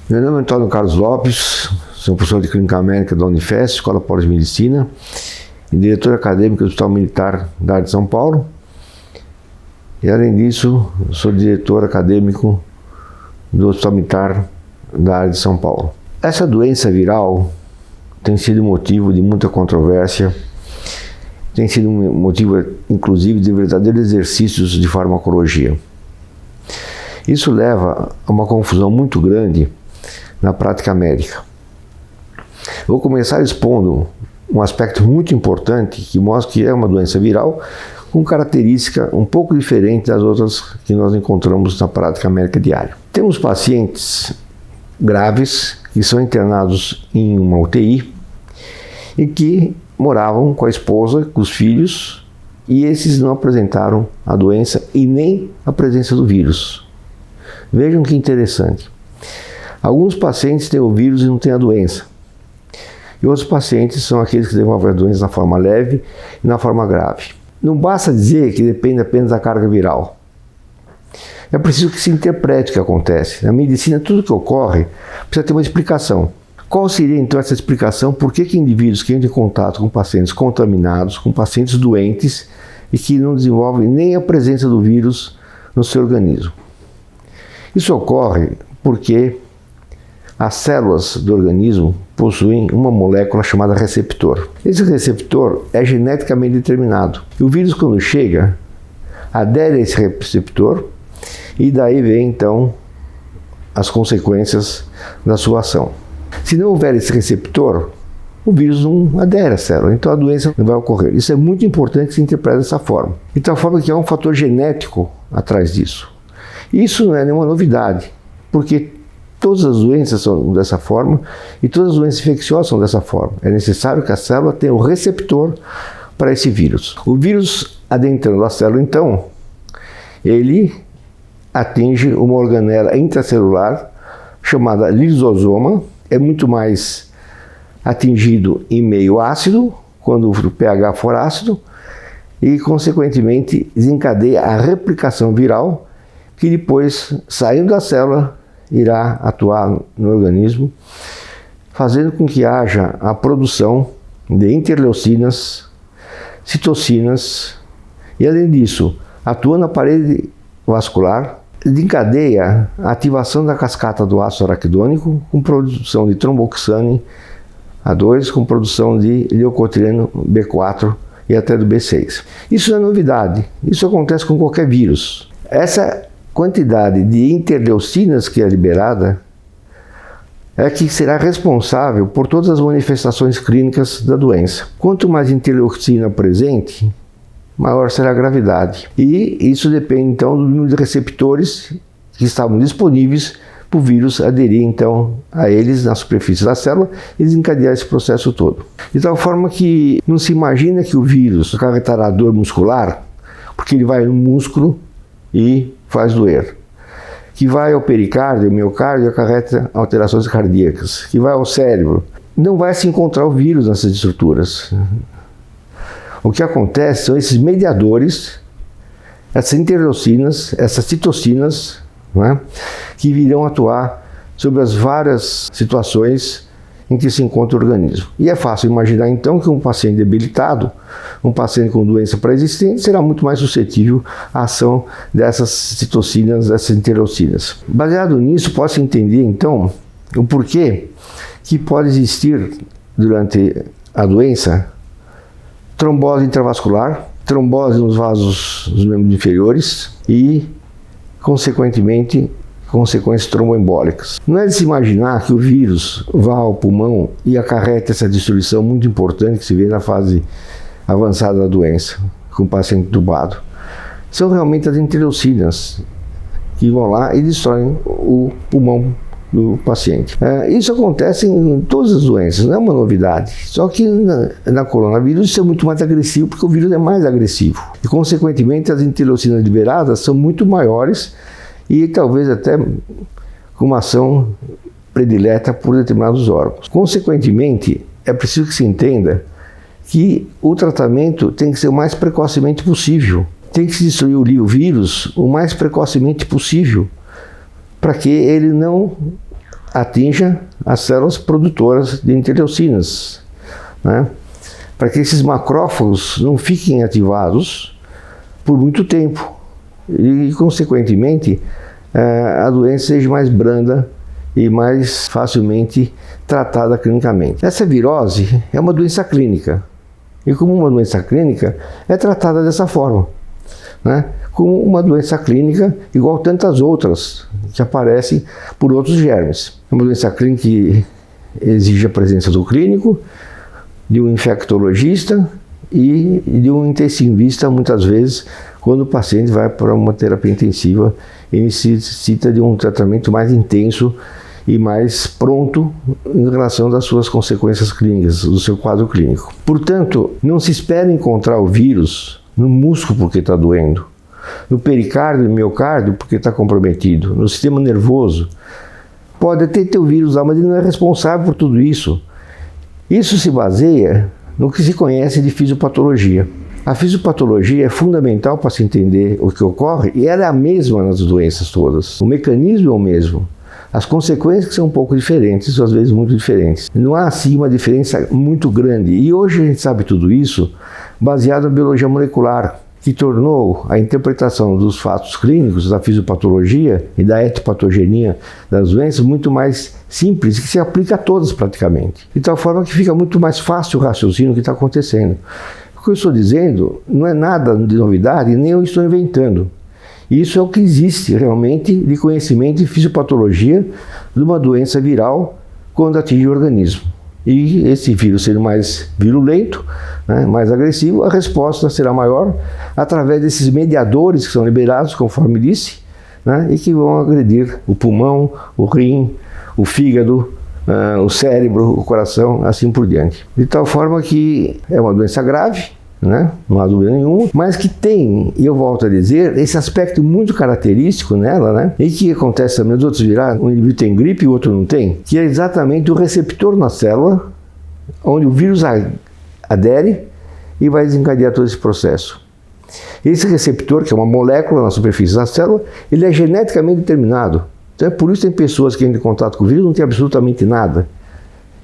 Meu nome é Antônio Carlos Lopes, sou professor de Clínica Médica da Unifesp, Escola Poli de Medicina, e diretor acadêmico do Hospital Militar da área de São Paulo. E além disso, sou diretor acadêmico do Hospital Militar da área de São Paulo. Essa doença viral tem sido motivo de muita controvérsia, tem sido motivo, inclusive, de verdadeiros exercícios de farmacologia. Isso leva a uma confusão muito grande na prática médica. Vou começar expondo um aspecto muito importante que mostra que é uma doença viral com característica um pouco diferente das outras que nós encontramos na prática médica diária. Temos pacientes graves que são internados em uma UTI e que moravam com a esposa, com os filhos, e esses não apresentaram a doença e nem a presença do vírus. Vejam que interessante. Alguns pacientes têm o vírus e não têm a doença. E outros pacientes são aqueles que desenvolvem a doença na forma leve e na forma grave. Não basta dizer que depende apenas da carga viral. É preciso que se interprete o que acontece. Na medicina, tudo que ocorre precisa ter uma explicação. Qual seria então essa explicação? Por que indivíduos que entram em contato com pacientes contaminados, com pacientes doentes e que não desenvolvem nem a presença do vírus no seu organismo? Isso ocorre porque as células do organismo possuem uma molécula chamada receptor. Esse receptor é geneticamente determinado. E o vírus, quando chega, adere a esse receptor e daí vem então as consequências da sua ação. Se não houver esse receptor, o vírus não adere à célula, então a doença não vai ocorrer. Isso é muito importante que se interprete dessa forma. De tal forma que há um fator genético atrás disso. Isso não é nenhuma novidade, porque todas as doenças são dessa forma e todas as doenças infecciosas são dessa forma. É necessário que a célula tenha um receptor para esse vírus. O vírus adentrando a célula, então, ele atinge uma organela intracelular chamada lisosoma. É muito mais atingido em meio ácido, quando o pH for ácido, e, consequentemente, desencadeia a replicação viral, que depois, saindo da célula, irá atuar no organismo, fazendo com que haja a produção de interleucinas, citocinas e, além disso, atua na parede vascular, desencadeia a ativação da cascata do ácido araquidônico com produção de tromboxane A2, com produção de leucotrieno B4 e até do B6. Isso não é novidade, isso acontece com qualquer vírus. Essa quantidade de interleucinas que é liberada é que será responsável por todas as manifestações clínicas da doença. Quanto mais interleucina presente, maior será a gravidade. E isso depende então do número de receptores que estavam disponíveis para o vírus aderir então a eles na superfície da célula e desencadear esse processo todo. De tal forma que não se imagina que o vírus acarretará dor muscular, porque ele vai no músculo e faz doer. Que vai ao pericárdio, ao miocárdio, acarreta alterações cardíacas. Que vai ao cérebro. Não vai se encontrar o vírus nessas estruturas. O que acontece são esses mediadores, essas interleucinas, essas citocinas, né, que virão atuar sobre as várias situações em que se encontra o organismo. E é fácil imaginar então que um paciente debilitado, um paciente com doença pré-existente, será muito mais suscetível à ação dessas citocinas, dessas interleucinas. Baseado nisso, pode-se entender então o porquê que pode existir durante a doença trombose intravascular, trombose nos vasos dos membros inferiores e, consequentemente, consequências tromboembólicas. Não é de se imaginar que o vírus vá ao pulmão e acarrete essa destruição muito importante que se vê na fase avançada da doença, com o paciente entubado. São realmente as interleucinas que vão lá e destroem o pulmão do paciente. Isso acontece em todas as doenças, não é uma novidade. Só que na coronavírus isso é muito mais agressivo, porque o vírus é mais agressivo. E, consequentemente, as interleucinas liberadas são muito maiores e talvez até com uma ação predileta por determinados órgãos. Consequentemente, é preciso que se entenda que o tratamento tem que ser o mais precocemente possível. Tem que se destruir o vírus o mais precocemente possível, para que ele não atinja as células produtoras de interleucinas, né? Para que esses macrófagos não fiquem ativados por muito tempo e, consequentemente, a doença seja mais branda e mais facilmente tratada clinicamente. Essa virose é uma doença clínica e, como uma doença clínica, é tratada dessa forma, né? Como uma doença clínica igual tantas outras que aparecem por outros germes. É uma doença clínica que exige a presença do clínico, de um infectologista e de um intensivista, muitas vezes, quando o paciente vai para uma terapia intensiva e necessita de um tratamento mais intenso e mais pronto em relação às suas consequências clínicas, do seu quadro clínico. Portanto, não se espera encontrar o vírus no músculo porque está doendo, no pericárdio e miocárdio porque está comprometido, no sistema nervoso. Pode até ter o vírus lá, mas ele não é responsável por tudo isso. Isso se baseia no que se conhece de fisiopatologia. A fisiopatologia é fundamental para se entender o que ocorre e ela é a mesma nas doenças todas. O mecanismo é o mesmo. As consequências são um pouco diferentes, às vezes muito diferentes. Não há assim uma diferença muito grande. E hoje a gente sabe tudo isso baseado na biologia molecular, que tornou a interpretação dos fatos clínicos, da fisiopatologia e da etopatogenia das doenças muito mais simples, que se aplica a todas praticamente. De tal forma que fica muito mais fácil o raciocínio que está acontecendo. O que eu estou dizendo não é nada de novidade, nem eu estou inventando. Isso é o que existe realmente de conhecimento de fisiopatologia de uma doença viral quando atinge o organismo. E esse vírus sendo mais virulento, né, mais agressivo, a resposta será maior através desses mediadores que são liberados, conforme disse, né, e que vão agredir o pulmão, o rim, o fígado, o cérebro, o coração, assim por diante. De tal forma que é uma doença grave, né, não há dúvida nenhuma, mas que tem, e eu volto a dizer, esse aspecto muito característico nela, né, e que acontece também nos outros virais, um indivíduo tem gripe e o outro não tem, que é exatamente o receptor na célula, onde o vírus adere e vai desencadear todo esse processo. Esse receptor, que é uma molécula na superfície da célula, ele é geneticamente determinado. Então é por isso que tem pessoas que entram em contato com o vírus e não tem absolutamente nada,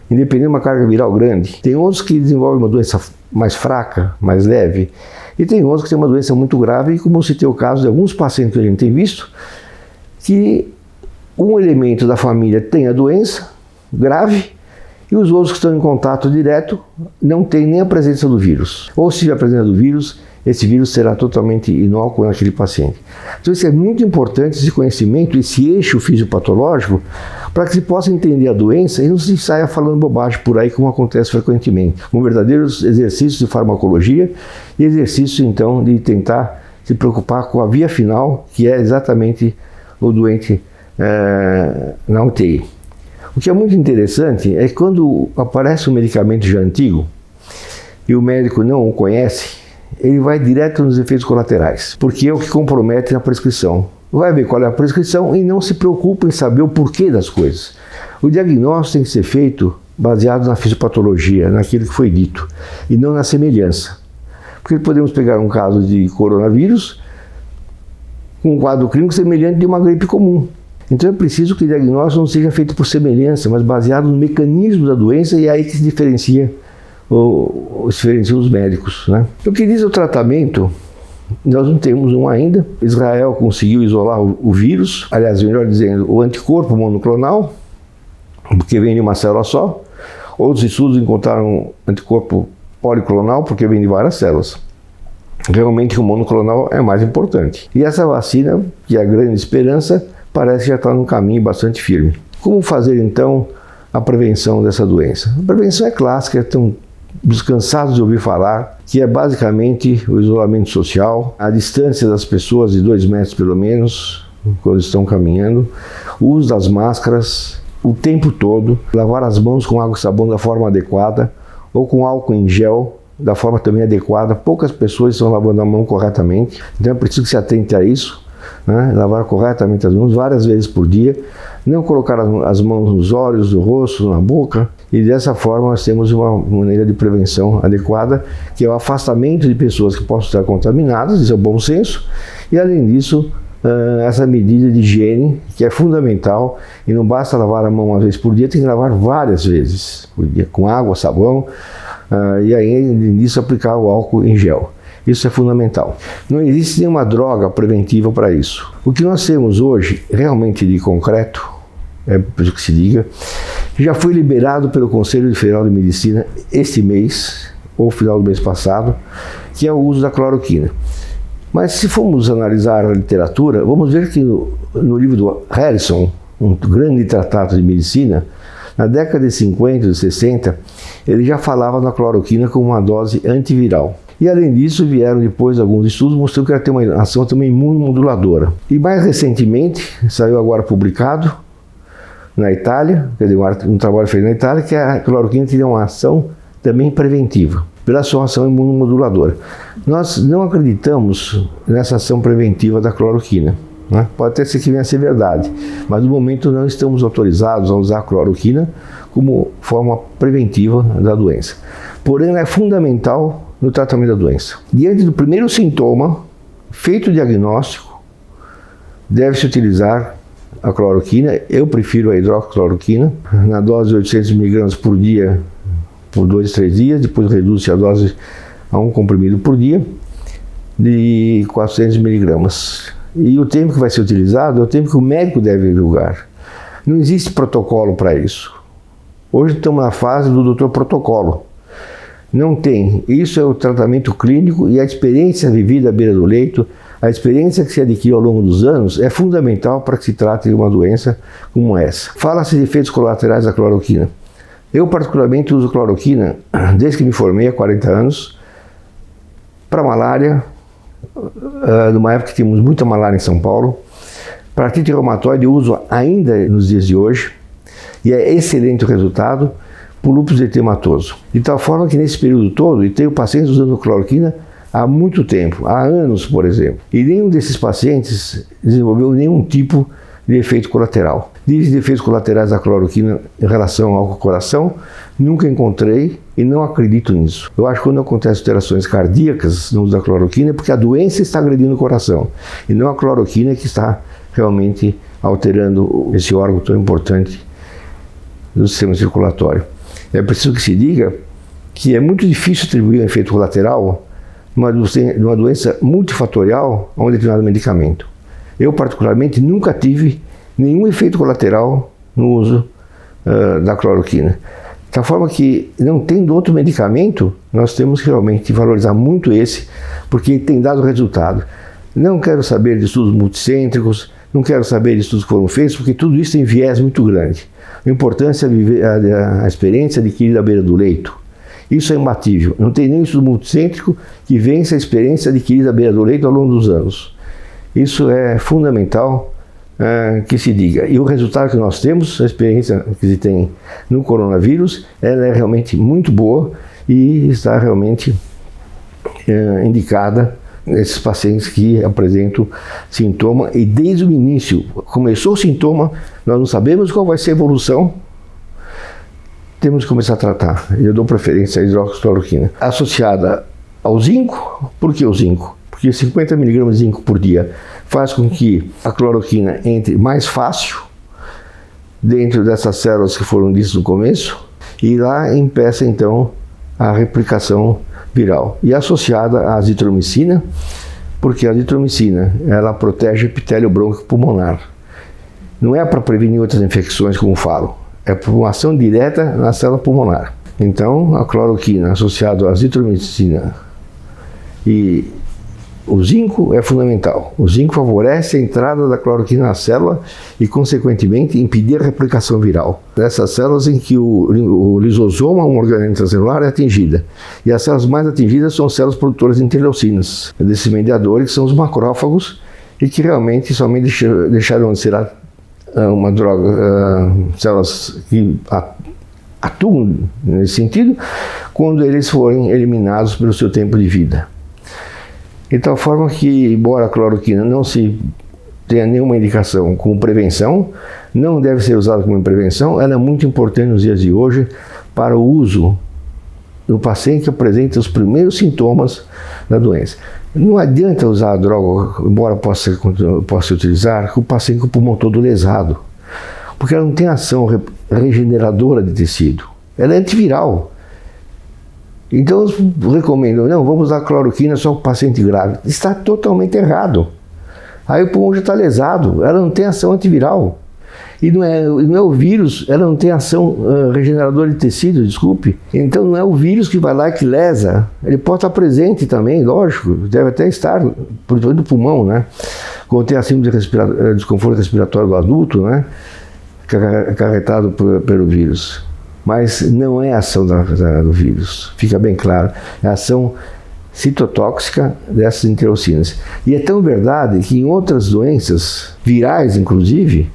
independente de uma carga viral grande. Tem outros que desenvolvem uma doença mais fraca, mais leve, e tem outros que têm uma doença muito grave, e como citei o caso de alguns pacientes que a gente tem visto, que um elemento da família tem a doença grave, e os outros que estão em contato direto não têm nem a presença do vírus. Ou se tiver a presença do vírus, esse vírus será totalmente inócuo naquele paciente. Então isso é muito importante, esse conhecimento, esse eixo fisiopatológico, para que se possa entender a doença e não se saia falando bobagem por aí, como acontece frequentemente. Um verdadeiro exercício de farmacologia e exercício, então, de tentar se preocupar com a via final, que é exatamente o doente na UTI. O que é muito interessante é que quando aparece um medicamento já antigo e o médico não o conhece, ele vai direto nos efeitos colaterais, porque é o que compromete na prescrição. Vai ver qual é a prescrição e não se preocupa em saber o porquê das coisas. O diagnóstico tem que ser feito baseado na fisiopatologia, naquilo que foi dito, e não na semelhança. Porque podemos pegar um caso de coronavírus com um quadro clínico semelhante de uma gripe comum. Então é preciso que o diagnóstico não seja feito por semelhança, mas baseado no mecanismo da doença, e é aí que se diferencia os médicos, né? O que diz o tratamento, nós não temos um ainda. Israel conseguiu isolar o vírus, aliás, melhor dizendo, o anticorpo monoclonal, porque vem de uma célula só. Outros estudos encontraram anticorpo policlonal, porque vem de várias células. Realmente o monoclonal é mais importante. E essa vacina, que é a grande esperança, parece que já está num caminho bastante firme. Como fazer então a prevenção dessa doença? A prevenção é clássica, estão cansados de ouvir falar, que é basicamente o isolamento social, a distância das pessoas de 2 metros pelo menos, quando estão caminhando, o uso das máscaras o tempo todo, lavar as mãos com água e sabão da forma adequada, ou com álcool em gel da forma também adequada. Poucas pessoas estão lavando a mão corretamente, então é preciso que se atente a isso, né? Lavar corretamente as mãos várias vezes por dia, não colocar as mãos nos olhos, no rosto, na boca, e dessa forma nós temos uma maneira de prevenção adequada, que é o afastamento de pessoas que possam estar contaminadas, isso é o bom senso, e além disso, essa medida de higiene, que é fundamental, e não basta lavar a mão uma vez por dia, tem que lavar várias vezes por dia, com água, sabão, e aí nisso aplicar o álcool em gel. Isso é fundamental. Não existe nenhuma droga preventiva para isso. O que nós temos hoje, realmente de concreto, é preciso que se diga, já foi liberado pelo Conselho Federal de Medicina este mês, ou final do mês passado, que é o uso da cloroquina. Mas se formos analisar a literatura, vamos ver que no livro do Harrison, um grande tratado de medicina, na década de 50 e 60, ele já falava na cloroquina como uma dose antiviral. E além disso, vieram depois alguns estudos mostrando que ela tem uma ação também imunomoduladora. E mais recentemente, saiu agora publicado na Itália, quer dizer, um trabalho feito na Itália, que a cloroquina teria uma ação também preventiva, pela sua ação imunomoduladora. Nós não acreditamos nessa ação preventiva da cloroquina, né? Pode até ser que venha a ser verdade, mas no momento não estamos autorizados a usar a cloroquina como forma preventiva da doença. Porém, ela é fundamental no tratamento da doença. Diante do primeiro sintoma, feito o diagnóstico, deve-se utilizar a cloroquina. Eu prefiro a hidroxicloroquina, na dose de 800 mg por dia, por 2, 3 dias, depois reduz-se a dose a 1 comprimido por dia, de 400 mg. E o tempo que vai ser utilizado é o tempo que o médico deve julgar. Não existe protocolo para isso. Hoje estamos na fase do doutor protocolo. Não tem. Isso é o tratamento clínico e a experiência vivida à beira do leito, a experiência que se adquiriu ao longo dos anos é fundamental para que se trate de uma doença como essa. Fala-se de efeitos colaterais da cloroquina. Eu particularmente uso cloroquina desde que me formei há 40 anos para malária, numa época que tínhamos muita malária em São Paulo. Para artrite reumatoide eu uso ainda nos dias de hoje e é excelente o resultado por lúpus eritematoso. De tal forma que nesse período todo, e tenho pacientes usando cloroquina há muito tempo, há anos, por exemplo, e nenhum desses pacientes desenvolveu nenhum tipo de efeito colateral. Dizem de efeitos colaterais da cloroquina em relação ao coração, nunca encontrei e não acredito nisso. Eu acho que quando acontecem alterações cardíacas no uso da cloroquina é porque a doença está agredindo o coração e não a cloroquina que está realmente alterando esse órgão tão importante do sistema circulatório. É preciso que se diga que é muito difícil atribuir um efeito colateral numa doença multifatorial a um determinado medicamento. Eu, particularmente, nunca tive nenhum efeito colateral no uso da cloroquina. De tal forma que, não tendo outro medicamento, nós temos que realmente valorizar muito esse, porque tem dado resultado. Não quero saber de estudos multicêntricos, não quero saber de estudos que foram feitos, porque tudo isso tem viés muito grande. A importância é viver a experiência adquirida à beira do leito. Isso é imbatível. Não tem nenhum estudo multicêntrico que vença a experiência adquirida à beira do leito ao longo dos anos. Isso é fundamental que se diga. E o resultado que nós temos, a experiência que se tem no coronavírus, ela é realmente muito boa e está realmente indicada nesses pacientes que apresentam sintoma. E desde o início, começou o sintoma, nós não sabemos qual vai ser a evolução, temos que começar a tratar. Eu dou preferência à hidroxicloroquina. Associada ao zinco, por que o zinco? Porque 50 mg de zinco por dia faz com que a cloroquina entre mais fácil dentro dessas células que foram ditas no começo e lá impeça então a replicação viral. E associada à azitromicina, porque a azitromicina ela protege o epitélio brônquio pulmonar. Não é para prevenir outras infecções como falo, é por uma ação direta na célula pulmonar. Então a cloroquina associada à azitromicina e o zinco é fundamental. O zinco favorece a entrada da cloroquina na célula e, consequentemente, impedir a replicação viral. Nessas células em que o lisosoma, um organelo intracelular, é atingida. E as células mais atingidas são células produtoras de interleucinas, desses mediadores que são os macrófagos e que realmente somente deixaram de ser uma droga, células que atuam nesse sentido, quando eles forem eliminados pelo seu tempo de vida. De tal forma que, embora a cloroquina não se tenha nenhuma indicação como prevenção, não deve ser usada como prevenção, ela é muito importante nos dias de hoje para o uso no paciente que apresenta os primeiros sintomas da doença. Não adianta usar a droga, embora possa utilizar, com o paciente com o pulmão todo lesado, porque ela não tem ação regeneradora de tecido, ela é antiviral. Então eu recomendo, não, vamos usar cloroquina só para o paciente grave. Está totalmente errado. Aí o pulmão já está lesado, ela não tem ação antiviral. E não é o vírus, ela não tem ação regeneradora de tecido, desculpe. Então não é o vírus que vai lá e que lesa. Ele pode estar presente também, lógico, deve até estar, principalmente do pulmão, né? Quando tem assim desconforto respiratório do adulto, né? Acarretado pelo vírus. Mas não é a ação do vírus, fica bem claro. É a ação citotóxica dessas interleucinas. E é tão verdade que em outras doenças, virais inclusive,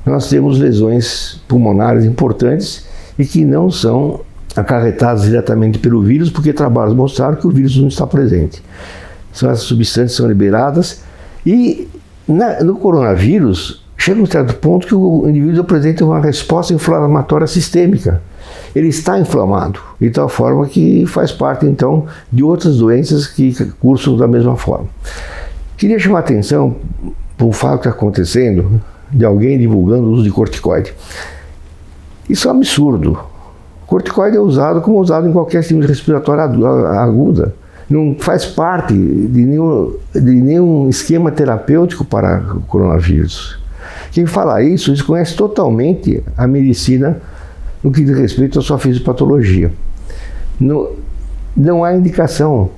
nós temos lesões pulmonares importantes e que não são acarretadas diretamente pelo vírus, porque trabalhos mostraram que o vírus não está presente. Essas substâncias são liberadas e no coronavírus chega um certo ponto que o indivíduo apresenta uma resposta inflamatória sistêmica. Ele está inflamado, de tal forma que faz parte então de outras doenças que cursam da mesma forma. Queria chamar a atenção para um fato que está acontecendo, de alguém divulgando o uso de corticoide. Isso é um absurdo. O corticoide é usado como usado em qualquer síndrome respiratória aguda. Não faz parte de nenhum esquema terapêutico para o coronavírus. Quem fala isso desconhece totalmente a medicina no que diz respeito à sua fisiopatologia. Não há indicação.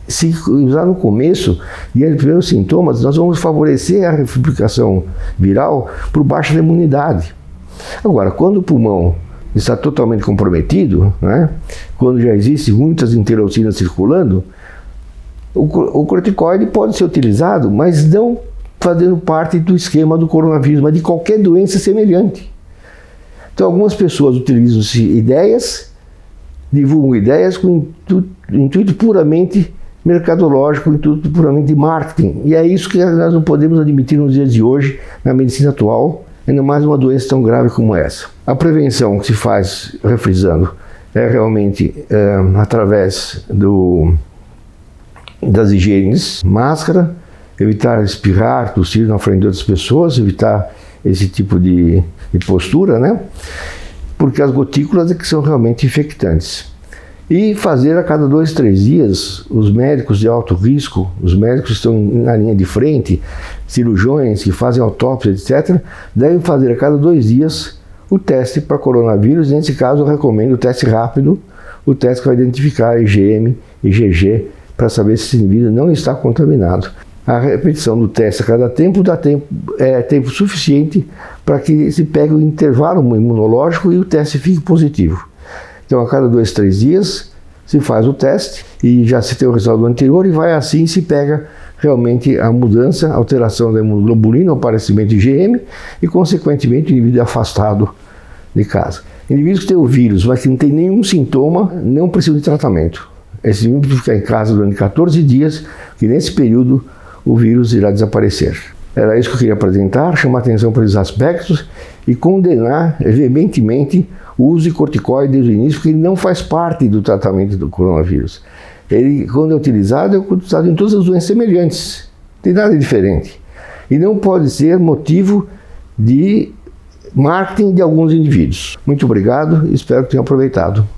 Se usar no começo, diante dos primeiros sintomas, nós vamos favorecer a replicação viral por baixa da imunidade. Agora, quando o pulmão está totalmente comprometido, né, quando já existem muitas interleucinas circulando, o corticoide pode ser utilizado, mas não fazendo parte do esquema do coronavírus, mas de qualquer doença semelhante. Então, algumas pessoas utilizam ideias, divulgam ideias com intuito puramente mercadológico, intuito puramente de marketing. E é isso que nós não podemos admitir nos dias de hoje, na medicina atual, ainda mais uma doença tão grave como essa. A prevenção que se faz, refrisando, é realmente através das higienes, máscara, evitar espirrar, tossir na frente de outras pessoas, evitar esse tipo de postura, né? Porque as gotículas é que são realmente infectantes. E fazer a cada 2, 3 dias, os médicos de alto risco, os médicos que estão na linha de frente, cirurgiões que fazem autópsia, etc., devem fazer a cada 2 dias o teste para coronavírus. Nesse caso, eu recomendo o teste rápido, o teste que vai identificar IgM e IgG, para saber se esse indivíduo não está contaminado. A repetição do teste a cada tempo é tempo suficiente para que se pegue o intervalo imunológico e o teste fique positivo. Então, a cada 2, 3 dias se faz o teste e já se tem o resultado anterior e vai assim se pega realmente a mudança, a alteração da imunoglobulina, o aparecimento de IgM e, consequentemente, o indivíduo é afastado de casa. Indivíduos que têm o vírus, mas que não tem nenhum sintoma, não precisam de tratamento. Esse indivíduo precisa ficar em casa durante 14 dias, que nesse período o vírus irá desaparecer. Era isso que eu queria apresentar, chamar atenção para esses aspectos e condenar veementemente o uso de corticoide desde o início, porque ele não faz parte do tratamento do coronavírus. Ele, quando é utilizado em todas as doenças semelhantes, não tem nada diferente. E não pode ser motivo de marketing de alguns indivíduos. Muito obrigado, espero que tenham aproveitado.